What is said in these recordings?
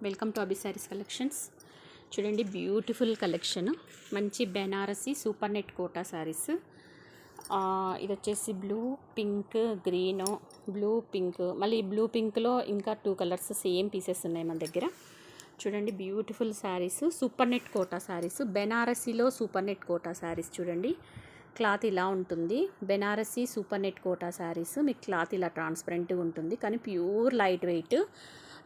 Welcome to Abhi sarees collections. చూడండి, beautiful collection. మంచి Banarasi super net Kota sarees. ఇది వచ్చేసి blue, pink, green, blue, pink, మళ్ళీ బ్లూ పింక్లో ఇంకా 2 కలర్స్ సేమ్ పీసెస్ ఉన్నాయి మన దగ్గర. చూడండి, beautiful sarees, super net Kota sarees, బెనారసీలో సూపర్ నెట్ కోటా శారీస్. చూడండి, క్లాత్ ఇలా ఉంటుంది. Banarasi super net Kota sarees. మీకు క్లాత్ ఇలా ట్రాన్స్పరెంట్గా ఉంటుంది, కానీ ప్యూర్ లైట్ వెయిట్.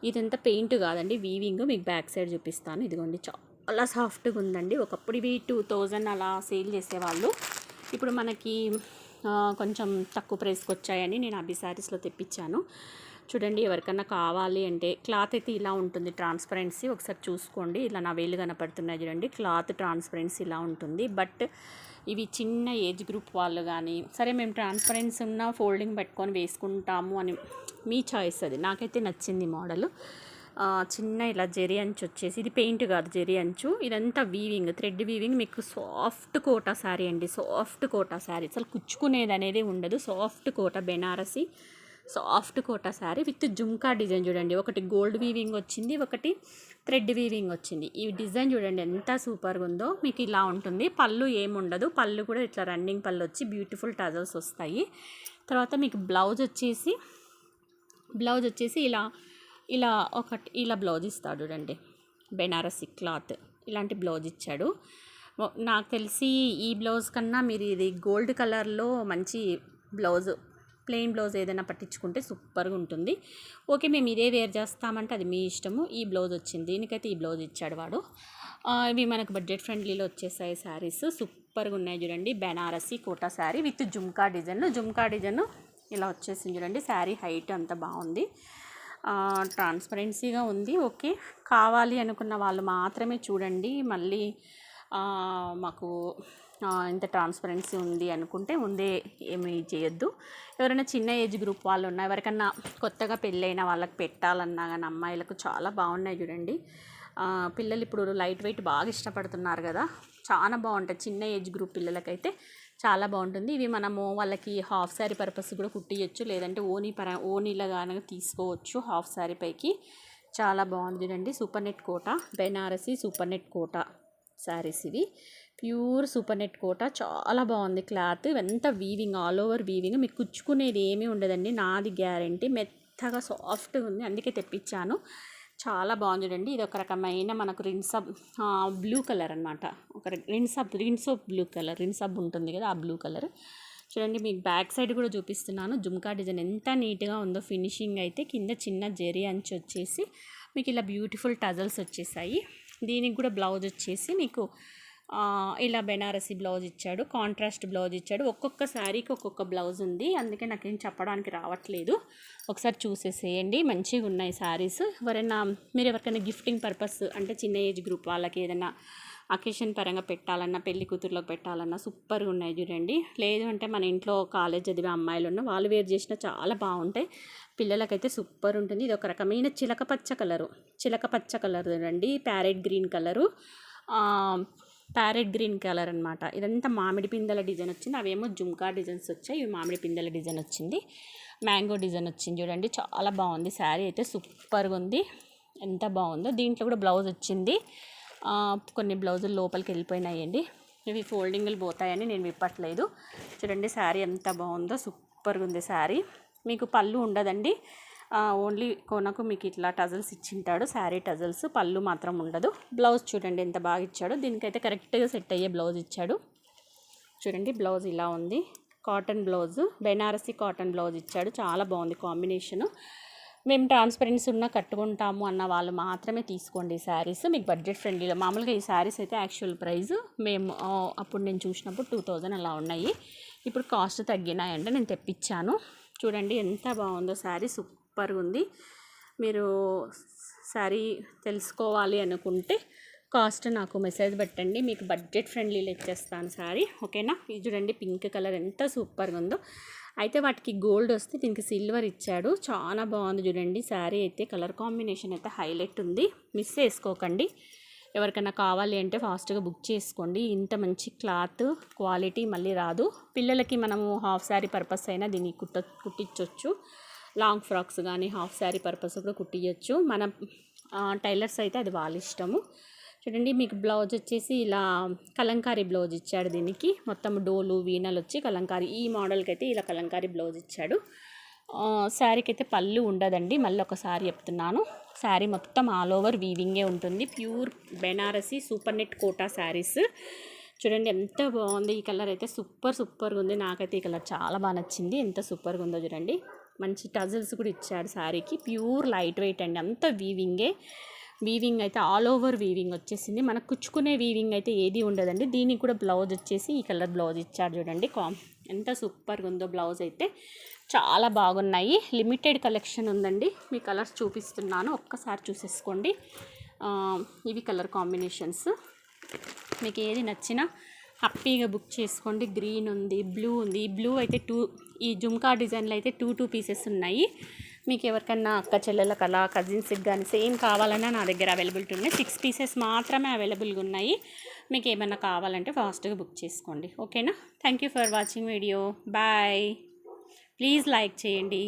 ఇదంతా పెయింట్ కాదండి, వీవింగ్. మీకు బ్యాక్ సైడ్ చూపిస్తాను. ఇదిగోండి, చాలా సాఫ్ట్గా ఉందండి. ఒకప్పుడు ఇవి 2000 అలా సేల్ చేసేవాళ్ళు. ఇప్పుడు మనకి కొంచెం తక్కువ ప్రైస్కి వచ్చాయని నేను అభి శారీస్లో తెప్పించాను. చూడండి, ఎవరికన్నా కావాలి అంటే క్లాత్ అయితే ఇలా ఉంటుంది, ట్రాన్స్పరెన్సీ. ఒకసారి చూసుకోండి, ఇలా నా వేలు కనపడుతున్నాయి చూడండి. క్లాత్ ట్రాన్స్పరెన్సీ ఇలా ఉంటుంది. బట్ ఇవి చిన్న ఏజ్ గ్రూప్ వాళ్ళు కానీ, సరే మేము ట్రాన్స్పరెన్సీ ఉన్న ఫోల్డింగ్ పెట్టుకొని వేసుకుంటాము అని మీ చాయిస్. అది నాకైతే నచ్చింది మోడల్. చిన్న ఇలా జెరీ అంచు వచ్చేసి, ఇది పెయింట్ కాదు, జెరీ అంచు. ఇదంతా వీవింగ్, థ్రెడ్ వీవింగ్. మీకు సాఫ్ట్ కోటా శారీ అండి, సాఫ్ట్ కోటా శారీ. అసలు కుచ్చుకునేది అనేది ఉండదు. Soft Kota Benarasi soft Kota sari with jhumka design. చూడండి, ఒకటి గోల్డ్ వీవింగ్ వచ్చింది, ఒకటి థ్రెడ్ వీవింగ్ వచ్చింది. ఈ డిజైన్ చూడండి ఎంత సూపర్గా ఉందో. మీకు ఇలా ఉంటుంది. పళ్ళు ఏముండదు, పళ్ళు కూడా ఇట్లా రన్నింగ్ పళ్ళు వచ్చి బ్యూటిఫుల్ టజల్స్ వస్తాయి. తర్వాత మీకు బ్లౌజ్ వచ్చేసి ఇలా ఇలా ఒకటి ఇలా బ్లౌజ్ ఇస్తాడు చూడండి. బెనారసీ క్లాత్ ఇలాంటి బ్లౌజ్ ఇచ్చాడు. నాకు తెలిసి ఈ బ్లౌజ్ కన్నా మీరు ఇది గోల్డ్ కలర్లో మంచి బ్లౌజ్, ప్లెయిన్ బ్లౌజ్ ఏదైనా పట్టించుకుంటే సూపర్గా ఉంటుంది. ఓకే, మేము ఇదే వేర్ చేస్తామంటే అది మీ ఇష్టము. ఈ బ్లౌజ్ వచ్చింది, దీనికైతే ఈ బ్లౌజ్ ఇచ్చాడు వాడు. ఇవి మనకు బడ్జెట్ ఫ్రెండ్లీలో వచ్చేసాయి శారీస్. సూపర్గా ఉన్నాయి చూడండి. బెనారసీ కోటా శారీ విత్ జుమ్కా డిజైన్ ఇలా వచ్చేసింది చూడండి. శారీ హైట్ అంతా బాగుంది, ట్రాన్స్పరెన్సీగా ఉంది. ఓకే, కావాలి అనుకున్న వాళ్ళు మాత్రమే చూడండి. మళ్ళీ మాకు ఇంత ట్రాన్స్పరెన్సీ ఉంది అనుకుంటే ముందే ఏమీ చేయొద్దు. ఎవరైనా చిన్న ఏజ్ గ్రూప్ వాళ్ళు ఉన్నా, ఎవరికన్నా కొత్తగా పెళ్ళైన వాళ్ళకి పెట్టాలన్నా కానీ అమ్మాయిలకు చాలా బాగున్నాయి చూడండి. పిల్లలు ఇప్పుడు లైట్ వెయిట్ బాగా ఇష్టపడుతున్నారు కదా, చాలా బాగుంటాయి. చిన్న ఏజ్ గ్రూప్ పిల్లలకైతే చాలా బాగుంటుంది. ఇవి మనము వాళ్ళకి హాఫ్ శారీ పర్పస్ కూడా కుట్టియచ్చు, లేదంటే ఓనీలా కానీ తీసుకోవచ్చు హాఫ్ శారీ పైకి. చాలా బాగుంది చూడండి. Super net Kota Banarasi super net Kota saris. ఇవి ప్యూర్ సూపర్ నెట్ కోటా, చాలా బాగుంది క్లాత్. ఇవంతా వీవింగ్, ఆల్ ఓవర్ వీవింగ్. మీకు కుచ్చుకునేది ఏమీ ఉండదండి, నాది గ్యారంటీ. మెత్తగా సాఫ్ట్గా ఉంది, అందుకే తెప్పించాను. చాలా బాగుంది చూడండి. ఇది ఒక రకమైన మనకు రిన్సబ్ బ్లూ కలర్ అనమాట. ఒక రిన్సబ్ బ్లూ కలర్, రిన్సబ్ ఉంటుంది కదా, ఆ బ్లూ కలర్. చూడండి, మీకు బ్యాక్ సైడ్ కూడా చూపిస్తున్నాను. జుమ్కా డిజైన్ ఎంత నీట్గా ఉందో. ఫినిషింగ్ అయితే కింద చిన్న జెరీ అంచు వచ్చేసి మీకు ఇలా బ్యూటిఫుల్ టజల్స్ వచ్చేసాయి. దీనికి కూడా బ్లౌజ్ వచ్చేసి మీకు ఇలా బెనారసీ బ్లౌజ్ ఇచ్చాడు, కాంట్రాస్ట్ బ్లౌజ్ ఇచ్చాడు. ఒక్కొక్క శారీకి ఒక్కొక్క బ్లౌజ్ ఉంది, అందుకే నాకేం చెప్పడానికి రావట్లేదు. ఒకసారి చూసేసేయండి, మంచిగా ఉన్నాయి శారీస్. మీరు ఎవరికైనా గిఫ్టింగ్ పర్పస్ అంటే చిన్న ఏజ్ గ్రూప్ వాళ్ళకి ఏదైనా అకేషన్ పరంగా పెట్టాలన్నా, పెళ్లి కూతుర్లకు పెట్టాలన్నా సూపర్గా ఉన్నాయి చూడండి. లేదు అంటే మన ఇంట్లో కాలేజ్ చదివే అమ్మాయిలు ఉన్న వాళ్ళు వేర్ చేసినా చాలా బాగుంటాయి. పిల్లలకైతే సూపర్ ఉంటుంది. ఇది ఒక రకమైన చిలకపచ్చ కలర్ చూడండి. ప్యారెట్ గ్రీన్ కలర్ అనమాట. ఇదంతా మామిడి పిందెల డిజైన్ వచ్చింది, అవేమో జుమ్కా డిజైన్స్ వచ్చాయి. ఇవి మామిడి పిందెల డిజైన్ వచ్చింది, మ్యాంగో డిజైన్ వచ్చింది చూడండి. చాలా బాగుంది శారీ అయితే, సూపర్గా ఉంది. ఎంత బాగుందో. దీంట్లో కూడా బ్లౌజ్ వచ్చింది. కొన్ని బ్లౌజులు లోపలికి వెళ్ళిపోయినాయండి, ఇవి ఫోల్డింగ్లు పోతాయని నేను విప్పట్లేదు. చూడండి శారీ ఎంత బాగుందో, సూపర్గా ఉంది శారీ. మీకు పళ్ళు ఉండదండి, ఓన్లీ కొనకు మీకు ఇట్లా టజల్స్ ఇచ్చింటాడు, శారీ టజల్స్. పళ్ళు మాత్రం ఉండదు. బ్లౌజ్ చూడండి ఎంత బాగా ఇచ్చాడు. దీనికైతే కరెక్ట్గా సెట్ అయ్యే బ్లౌజ్ ఇచ్చాడు చూడండి. బ్లౌజ్ ఇలా ఉంది, cotton blouse, Banarasi cotton blouse ఇచ్చాడు. చాలా బాగుంది కాంబినేషను. మేము ట్రాన్స్పరెన్సీ ఉన్న కట్టుకుంటాము అన్న వాళ్ళు మాత్రమే తీసుకోండి ఈ శారీస్. మీకు బడ్జెట్ ఫ్రెండ్లీలో. మామూలుగా ఈ శారీస్ అయితే యాక్చువల్ ప్రైస్ మేము అప్పుడు నేను చూసినప్పుడు 2000 అలా ఉన్నాయి. ఇప్పుడు కాస్ట్ తగ్గినాయంటే నేను తెప్పించాను. చూడండి ఎంత బాగుందో శారీ, సూపర్గా ఉంది. మీరు శారీ తెలుసుకోవాలి అనుకుంటే కాస్ట్ నాకు మెసేజ్ పెట్టండి, మీకు బడ్జెట్ ఫ్రెండ్లీలో ఇచ్చేస్తాను శారీ. ఓకేనా. ఇది చూడండి, పింక్ కలర్ ఎంత సూపర్గా ఉందో. అయితే వాటికి గోల్డ్ వస్తే దీనికి సిల్వర్ ఇచ్చాడు. చాలా బాగుంది చూడండి శారీ అయితే. కలర్ కాంబినేషన్ అయితే హైలైట్ ఉంది, మిస్ చేసుకోకండి. ఎవరికైనా కావాలి అంటే ఫాస్ట్గా బుక్ చేసుకోండి. ఇంత మంచి క్లాత్ క్వాలిటీ మళ్ళీ రాదు. పిల్లలకి మనము హాఫ్ శారీ పర్పస్ అయినా దీన్ని కుట్టించవచ్చు. లాంగ్ ఫ్రాక్స్ కానీ హాఫ్ శారీ పర్పస్ కూడా కుట్టియచ్చు. మన టైలర్స్ అయితే అది వాళ్ళ ఇష్టము. చూడండి మీకు బ్లౌజ్ వచ్చేసి ఇలా కలంకారీ బ్లౌజ్ ఇచ్చాడు. దీనికి మొత్తం డోలు వీణలు వచ్చి కలంకారీ, ఈ మోడల్కి అయితే ఇలా కలంకారీ బ్లౌజ్ ఇచ్చాడు. శారీకి అయితే పళ్ళు ఉండదండి, మళ్ళీ ఒకసారి చెప్తున్నాను. శారీ మొత్తం ఆల్ ఓవర్ వీవింగే ఉంటుంది. Pure Banarasi super net Kota saris. చూడండి ఎంత బాగుంది. ఈ కలర్ అయితే సూపర్గా ఉంది. నాకైతే ఈ కలర్ చాలా బాగా నచ్చింది. ఎంత సూపర్గా ఉందో చూడండి. మంచి టజల్స్ కూడా ఇచ్చాడు శారీకి. ప్యూర్ లైట్ వెయిట్ అండి, అంత వీవింగ్ అయితే ఆల్ ఓవర్ వీవింగ్ వచ్చేసింది. మనకు కుచ్చుకునే వీవింగ్ అయితే ఏది ఉండదండి. దీనికి కూడా బ్లౌజ్ వచ్చేసి ఈ కలర్ బ్లౌజ్ ఇచ్చాడు చూడండి. ఎంత సూపర్గా ఉందో బ్లౌజ్ అయితే, చాలా బాగున్నాయి. లిమిటెడ్ కలెక్షన్ ఉందండి. మీ కలర్స్ చూపిస్తున్నాను, ఒక్కసారి చూసేసుకోండి. ఇవి కలర్ కాంబినేషన్స్. మీకు ఏది నచ్చినా హ్యాపీగా బుక్ చేసుకోండి. గ్రీన్ ఉంది, బ్లూ ఉంది. ఈ బ్లూ అయితే ఈ జుమ్కా డిజైన్లో అయితే 2 పీసెస్ ఉన్నాయి. మీకు ఎవరికన్నా అక్క చెల్లెలకు అలా కజిన్స్కి కానీ సేమ్ కావాలన్నా నా దగ్గర అవైలబిలిటీ ఉన్నాయి. 6 పీసెస్ మాత్రమే అవైలబుల్గా ఉన్నాయి. మీకు ఏమైనా కావాలంటే ఫాస్ట్గా బుక్ చేసుకోండి. ఓకేనా? Thank you for watching video. Bye. Please like చేయండి.